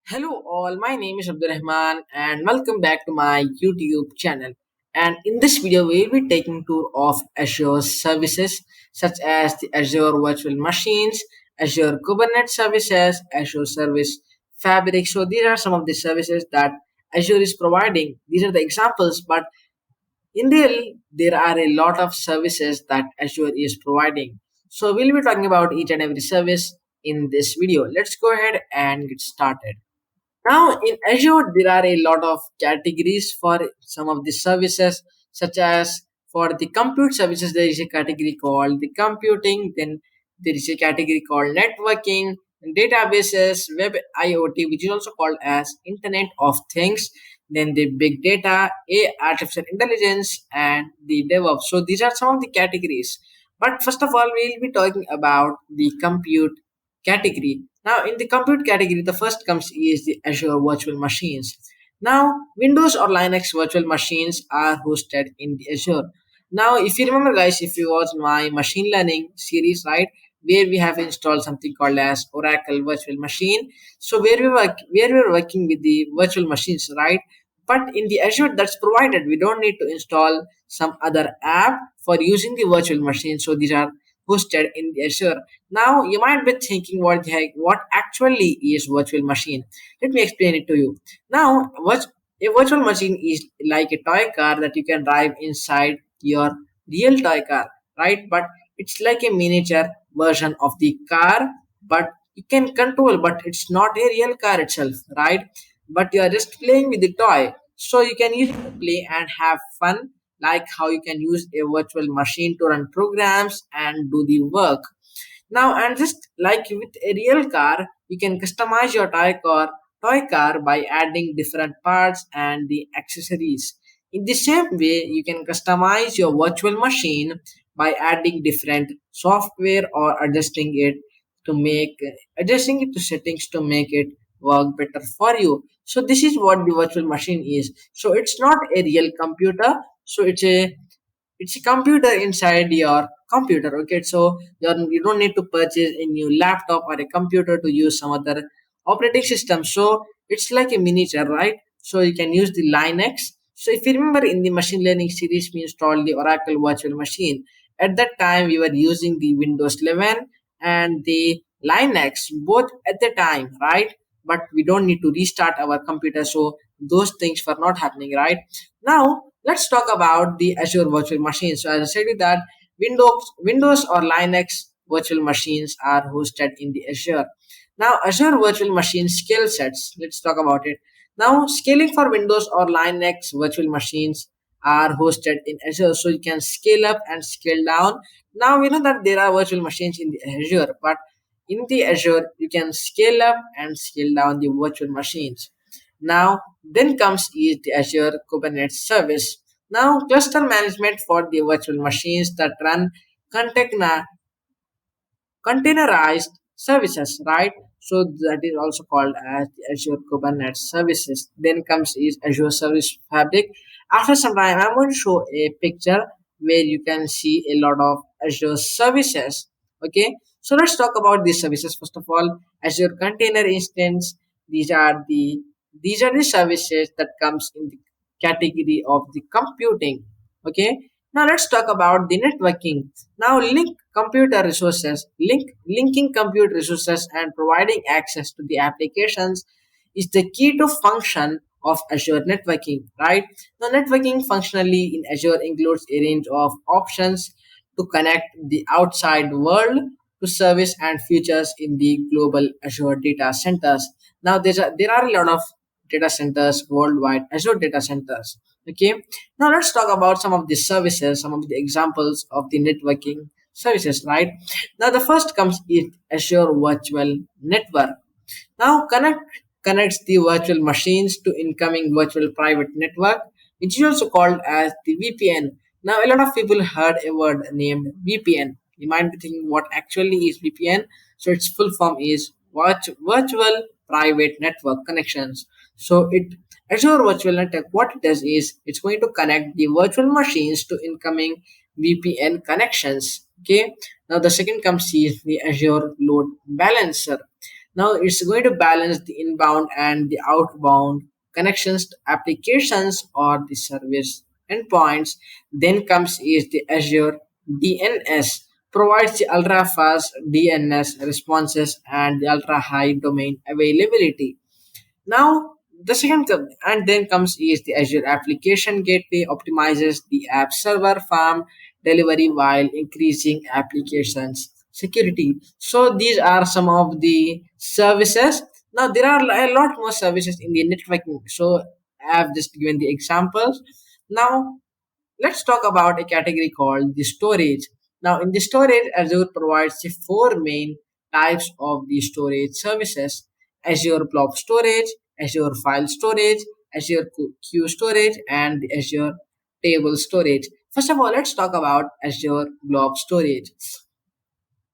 Hello all, my name is Abdul Rahman and welcome back to my YouTube channel. And in this video, we'll be taking tour of Azure services such as the Azure Virtual Machines, Azure Kubernetes Services, Azure Service Fabric. So these are some of the services that Azure is providing. These are the examples, but in real, there are a lot of services that Azure is providing. So we'll be talking about each and every service in this video. Let's go ahead and get started. Now, in Azure, there are a lot of categories for some of the services, such as for the compute services, there is a category called the computing, then there is a category called networking, databases, web IoT, which is also called as Internet of Things, then the big data, artificial intelligence, and the DevOps. So, these are some of the categories. But first of all, we'll be talking about the compute category. Now, in the compute category, the first comes is the Azure Virtual Machines. Now, Windows or Linux virtual machines are hosted in the Azure. Now, if you remember, guys, if you watch my machine learning series, right, where we have installed something called as Oracle Virtual Machine. So, where we are working with the virtual machines, right? But in the Azure, that's provided. We don't need to install some other app for using the virtual machine. So, these are hosted in the Azure. Now you might be thinking what actually is virtual machine. Let me explain it to you. Now a virtual machine is like a toy car that you can drive inside your real toy car, right? But it's like a miniature version of the car, but you can control, but it's not a real car itself, right? But you are just playing with the toy. So you can use it to play and have fun, like how you can use a virtual machine to run programs and do the work. Now, and just like with a real car, you can customize your toy car by adding different parts and the accessories. In the same way, you can customize your virtual machine by adding different software or adjusting it to settings to make it work better for you. So this is what the virtual machine is. So it's not a real computer. So it's a computer inside your computer. Okay, so you don't need to purchase a new laptop or a computer to use some other operating system. So it's like a miniature, right? So you can use the Linux. So if you remember, in the machine learning series, we installed the Oracle virtual machine. At that time we were using the Windows 11 and the Linux both at the time, right? But we don't need to restart our computer, so those things were not happening, right? Now let's talk about the Azure virtual machine. So as I said you that Windows or Linux virtual machines are hosted in the Azure. Now Azure virtual machine scale sets. Let's talk about it. Now scaling for Windows or Linux virtual machines are hosted in Azure, so you can scale up and scale down. Now we know that there are virtual machines in the Azure, but in the Azure you can scale up and scale down the virtual machines. Now, then comes is the Azure Kubernetes service. Now, cluster management for the virtual machines that run container, containerized services, right? So that is also called as the Azure Kubernetes services. Then comes is Azure Service Fabric. After some time, I'm going to show a picture where you can see a lot of Azure services. Okay, so let's talk about these services. First of all, Azure Container Instance. These are the these are the services that comes in the category of the computing. Okay, now let's talk about the networking. Now linking compute resources and providing access to the applications is the key to function of Azure networking, right? Now networking functionally in Azure includes a range of options to connect the outside world to service and features in the global Azure data centers. Now there are a lot of data centers worldwide, Azure data centers. Okay, now let's talk about some of the services, some of the examples of the networking services, right? Now the first comes is Azure Virtual Network. Now connects the virtual machines to incoming virtual private network, which is also called as the VPN. Now a lot of people heard a word named VPN. You might be thinking what actually is VPN. So its full form is Virtual Private Network Connections. So it Azure Virtual Network, what it does is it's going to connect the virtual machines to incoming VPN connections. Okay. Now the second comes is the Azure Load Balancer. Now it's going to balance the inbound and the outbound connections to applications or the service endpoints. Then comes is the Azure DNS, provides the ultra fast DNS responses and the ultra high domain availability. Now, and then comes is the Azure Application Gateway optimizes the app server farm delivery while increasing applications security. So these are some of the services. Now there are a lot more services in the networking. So I have just given the examples. Now let's talk about a category called the storage. Now, in the storage, Azure provides the four main types of the storage services: Azure Blob Storage, Azure File Storage, Azure Q Storage, and the Azure Table Storage. First of all, let's talk about Azure Blob Storage.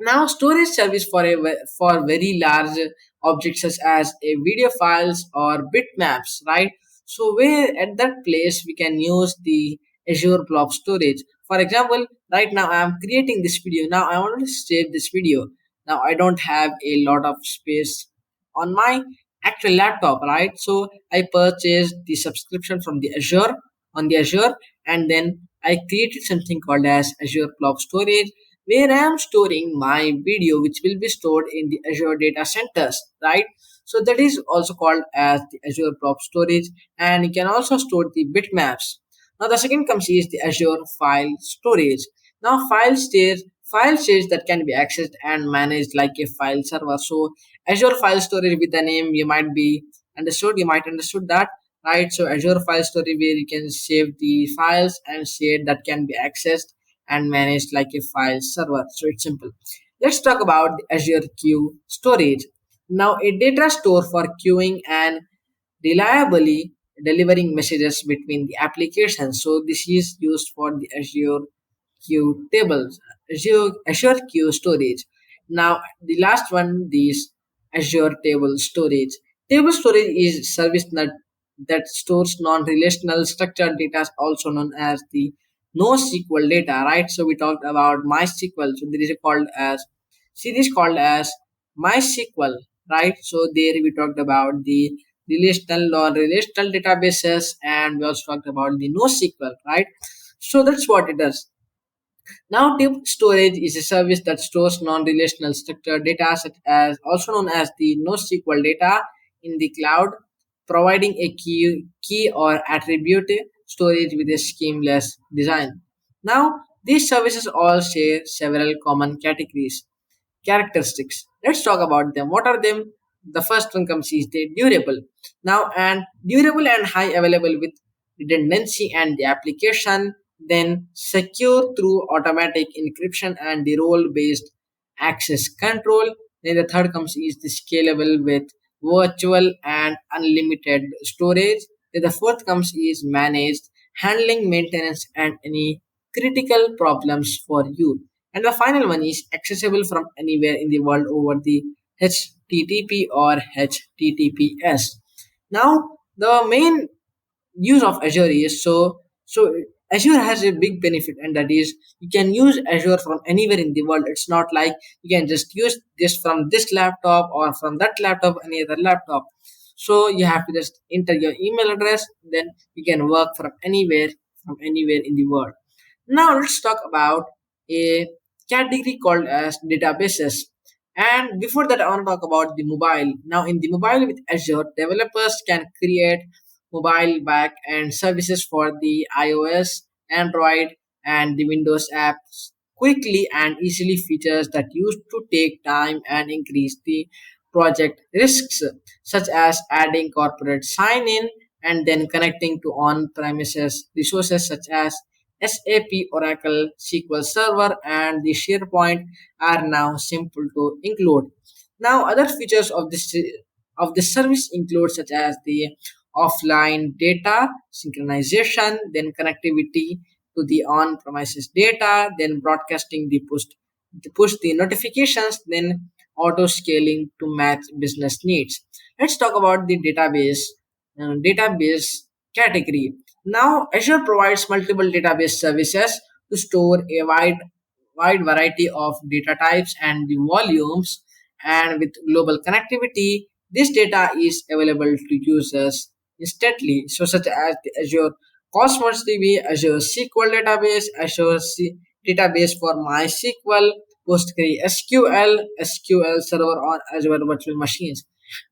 Now, storage service for very large objects such as a video files or bitmaps, right? So, where at that place we can use the Azure Blob Storage. For example, right now I am creating this video. Now I want to save this video. Now I don't have a lot of space on my actual laptop, right? So I purchased the subscription from the Azure on the Azure, and then I created something called as Azure Blob Storage where I am storing my video, which will be stored in the Azure data centers, right? So that is also called as the Azure Blob Storage, and you can also store the bitmaps. Now the second comes is the Azure File Storage. Now file storage that can be accessed and managed like a file server. So Azure File Storage with the name you might understood that, right? So Azure File Storage where you can save the files and share that can be accessed and managed like a file server. So it's simple. Let's talk about the Azure Q Storage. Now, a data store for queuing and reliably delivering messages between the applications. So this is used for the Azure Q tables, Azure Q storage. Now the last one, this Azure Table Storage. Table storage is service that stores non-relational structured data, also known as the NoSQL data, right? So we talked about MySQL. So there is a called as series called as MySQL, right? So there we talked about the relational non-relational databases, and we also talked about the NoSQL, right? So that's what it does. Now, tip storage is a service that stores non-relational structured data, such as also known as the NoSQL data, in the cloud, providing a key or attribute storage with a schemeless design. Now, these services all share several common categories characteristics. Let's talk about them. What are them? The first one comes is the durable. Now, and durable and high available with redundancy and the application, then secure through automatic encryption and the role-based access control. Then the third comes is the scalable with virtual and unlimited storage. Then the fourth comes is managed handling maintenance and any critical problems for you. And the final one is accessible from anywhere in the world over the HTTP or HTTPS. Now, the main use of Azure is so Azure has a big benefit, and that is you can use Azure from anywhere in the world. It's not like you can just use this from this laptop or from that laptop, any other laptop. So you have to just enter your email address, then you can work from anywhere in the world. Now let's talk about a category called as databases. And before that, I want to talk about the mobile. Now, in the mobile with Azure, developers can create mobile back end services for the iOS, Android, and the Windows apps quickly and easily, features that used to take time and increase the project risks, such as adding corporate sign in and then connecting to on premises resources such as SAP, Oracle, SQL Server, and the SharePoint are now simple to include. Now, other features of this service include such as the offline data synchronization, then connectivity to the on-premises data, then broadcasting the push the notifications, then auto scaling to match business needs. Let's talk about the database category. Now, Azure provides multiple database services to store a wide variety of data types and the volumes, and with global connectivity, this data is available to users instantly. So, such as the Azure Cosmos DB, Azure SQL database, database for MySQL, PostgreSQL, SQL server on Azure virtual machines.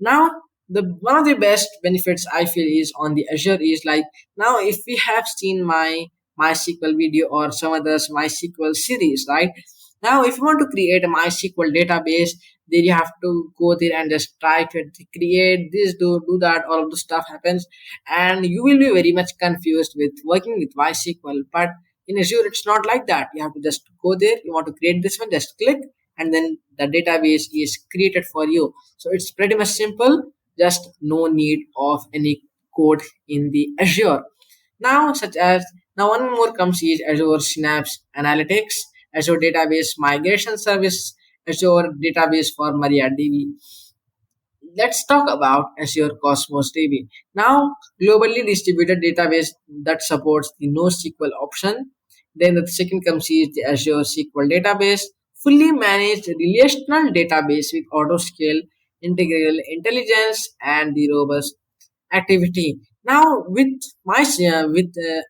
Now, the one of the best benefits I feel is on the Azure is like now if we have seen my MySQL video or some others MySQL series, right? Now, if you want to create a MySQL database, then you have to go there and just type it, create this, do that, all of the stuff happens, and you will be very much confused with working with MySQL. But in Azure, it's not like that. You have to just go there. You want to create this one, just click, and then the database is created for you. So it's pretty much simple. Just no need of any code in the Azure. Now, such as now one more comes is Azure Synapse Analytics, Azure Database Migration Service, Azure Database for MariaDB. Let's talk about Azure Cosmos DB. Now, globally distributed database that supports the NoSQL option. Then the second comes is the Azure SQL database, fully managed relational database with auto scale, integral intelligence, and the robust activity. Now, with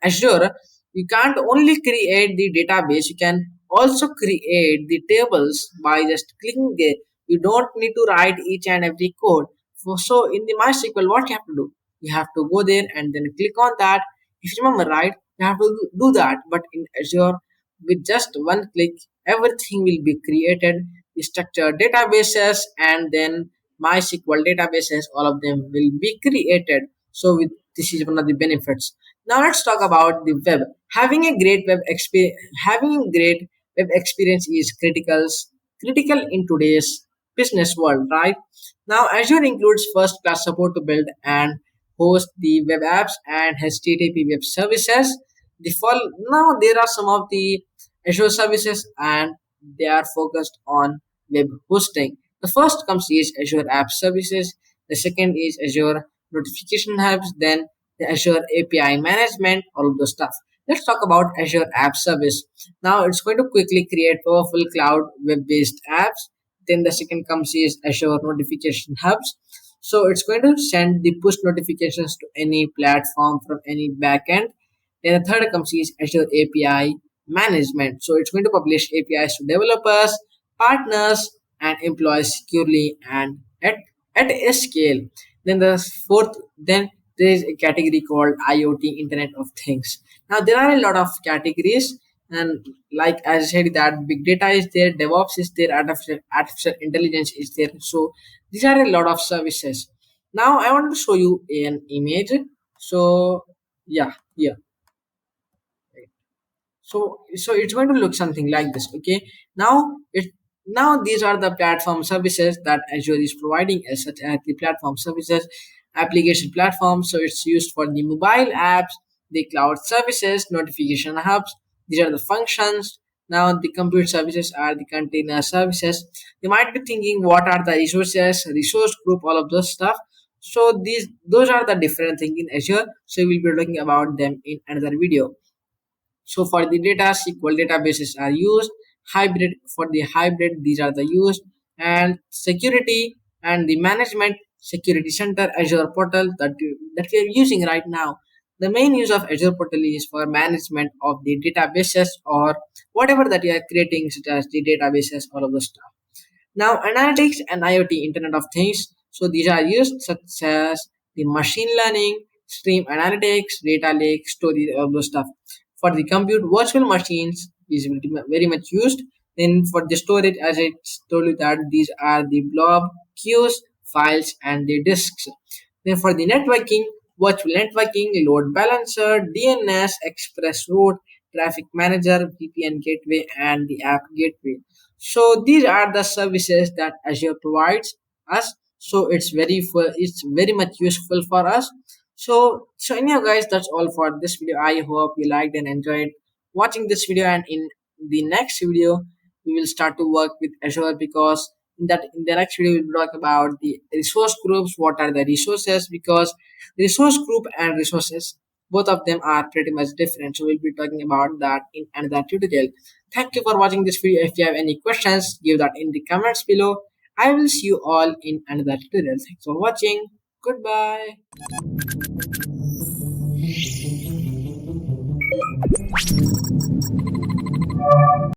Azure, you can't only create the database; you can also create the tables by just clicking there. You don't need to write each and every code. So in the MySQL, what you have to do? You have to go there and then click on that. If you remember right, you have to do that. But in Azure, with just one click, everything will be created. The structured databases and then MySQL databases, all of them will be created. So with this is one of the benefits. Now let's talk about the web. Having a great web experience is critical in today's business world, right? Now Azure includes first class support to build and host the web apps and HTTP web services. Now there are some of the Azure services and they are focused on web hosting. The first comes is Azure App Services. The second is Azure Notification Hubs. Then the Azure API Management. All of the stuff. Let's talk about Azure App Service. Now it's going to quickly create powerful cloud web-based apps. Then the second comes is Azure Notification Hubs. So it's going to send the push notifications to any platform from any backend. Then the third comes is Azure API Management. So it's going to publish APIs to developers, partners, and employees securely and at a scale. Then the fourth, then there is a category called IoT, Internet of Things. Now there are a lot of categories, and like as I said, that big data is there, DevOps is there, artificial intelligence is there. So these are a lot of services. Now I want to show you an image. So yeah, yeah. So it's going to look something like this. Okay, now it now these are the platform services that Azure is providing as such as the platform services, application platform. So it's used for the mobile apps, the cloud services, notification hubs. These are the functions. Now the compute services are the container services. You might be thinking what are the resources, resource group, all of those stuff. So those are the different things in Azure. So we'll be talking about them in another video. So for the data, SQL databases are used. Hybrid for the hybrid, these are the used. And security and the management, security center, Azure portal that we are using right now. The main use of Azure portal is for management of the databases or whatever that you are creating, such as the databases, all of the stuff. Now, analytics and IoT, Internet of Things. So these are used such as the machine learning, stream analytics, data lake, storage, all those stuff. For the compute, virtual machines is very much used. Then for the storage, as I told you that these are the blob, queues, files, and the disks. Then for the networking, virtual networking, load balancer, DNS, express route, traffic manager, VPN gateway, and the app gateway. So these are the services that Azure provides us. So it's very much useful for us. So anyhow guys, that's all for this video. I hope you liked and enjoyed watching this video, and in the next video we will start to work with Azure, because in the next video we'll talk about the resource groups, what are the resources, because resource group and resources, both of them are pretty much different. So we'll be talking about that in another tutorial. Thank you for watching this video. If you have any questions, give that in the comments below, I will see you all in another tutorial. Thanks for watching. Goodbye.